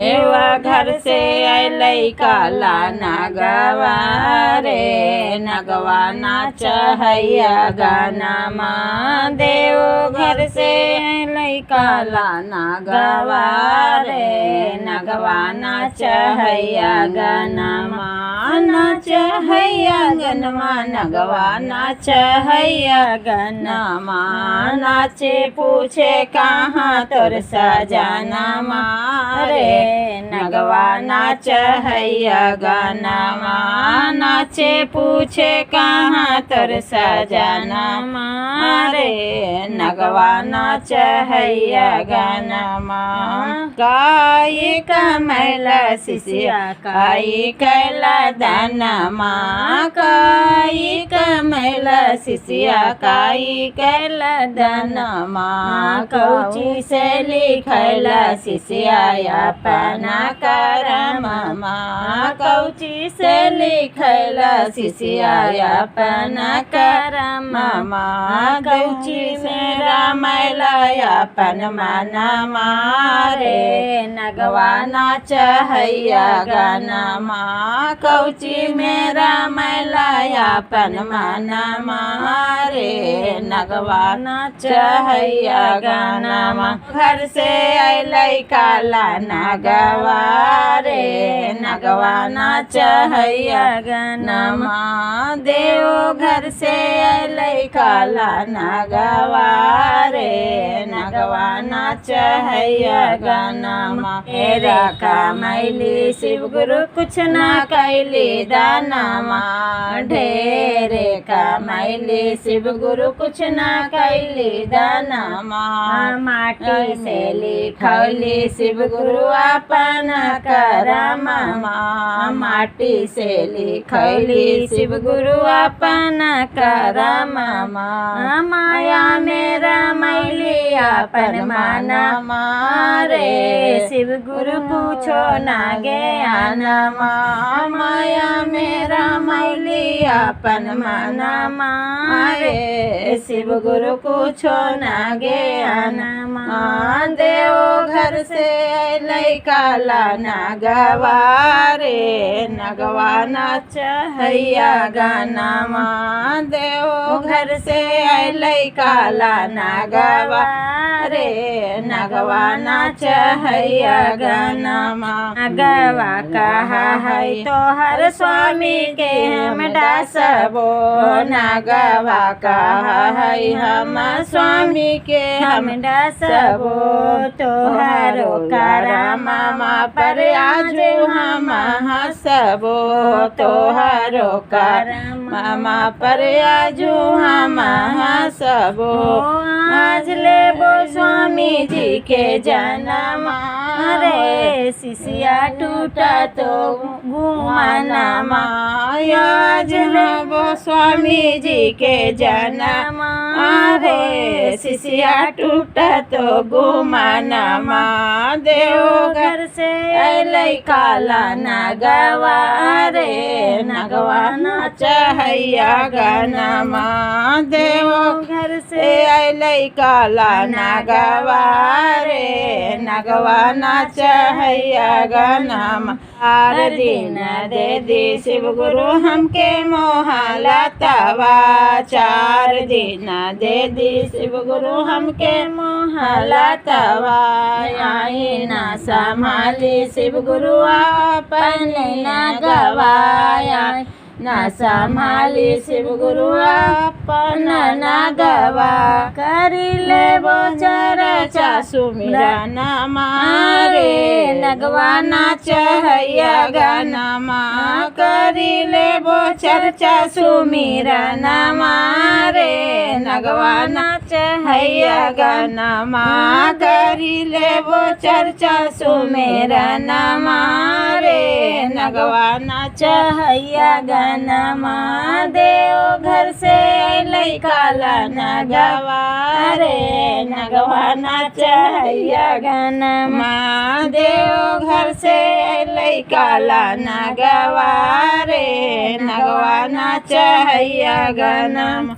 देवा घर से अलै काला नगवा रे नगवा नाच हैया गानामा। देव घर से अलै काला नगवा रे नगवा नाच हैया गानामा। नाच हैया गनमा नगवा नाच हैया गनमा। नाचे पूछे कहाँ तोर सजनमा रे नगवा नाच हैया गानामा। नाचे पूछे कहाँ तोर सजनमा रे नगवा नाच हैया गानामा। काई कमैला शिष्या काई कैला दानमा। काई कमैला शिष्या काई कैला दानमा। कौची से लिखैला शिष्या अपना करममा। कौची से लिखैला शिष्या अपना करममा। कौची से रामैला अपन मनमा रे नगवा नाच हैया गानामा। कौची में रामैला अपन मनमा रे नगवा नाच हैया गानामा। घर से अलै काला नगवा रे नगवा नाच हैया गानामा। देव घर से अलै काला नगवा रे नगवा नाच हैया गानामा। तेरा कमैली शिव गुरु कुछ ना कैली दानमा। ढेरे कमैली शिव गुरु कुछ ना कैली दानमा। माटी से लिखौली शिव गुरु अपन करममा। माटी से लिखौली शिव गुरु अपन करममा। माया मेरा मैली अपन मनमा रे शिव गुरु पूछो ना ज्ञानमा। माया मेरा मैली अपन मनमा रे शिव गुरु पूछो ना ज्ञानमा। देव घर से अलै काला नगवा रे नगवा नाच हैया गानामा। देव घर से अलै काला नगवा रे नगवा नाच हैया गानामा। नगवा कहा है तोहर स्वामी के हम डासबो। नगवा कहा है हम स्वामी के हम डासबो। तोहरो करममा पर आजू हम हंसबो। तोहरो करममा पर आजू हम हंसबो। आज लेबो स्वामी जी के जनमा रे शिष्या टूटा तो घुमानमा। आज लेबो स्वामी जी के जनमा रे शिष्या टूटा तो घुमानमा। देव घर से अलै काला नगवा रे नगवा नाच हैया गानामा। देव घर से अलै काला नगवा रे नगवा नाच हैया गानामा। 4 दिन दे दी शिव गुरु हमके मोहलतवा। 4 दिन दे दी शिव गुरु हमके मोहलतवा। आई ना संभाली शिव गुरु अपन नगवा। ना संभाली शिव गुरु अपन नगवा। करी लेबो चर्चा सुमिरनमा रे नगवा नाच हैया गानामा। करी लेबो चर्चा सुमिरनमा रे नगवा नाच हैया गानामा। करी लेबो चर्चा सुमिरनमा रे नगवा नाच हैया गानामा। देव घर से अलै काला नगवा रे नगवा नाच हैया गानामा। देव घर से अलै काला नगवा रे नगवा नाच हैया गानामा।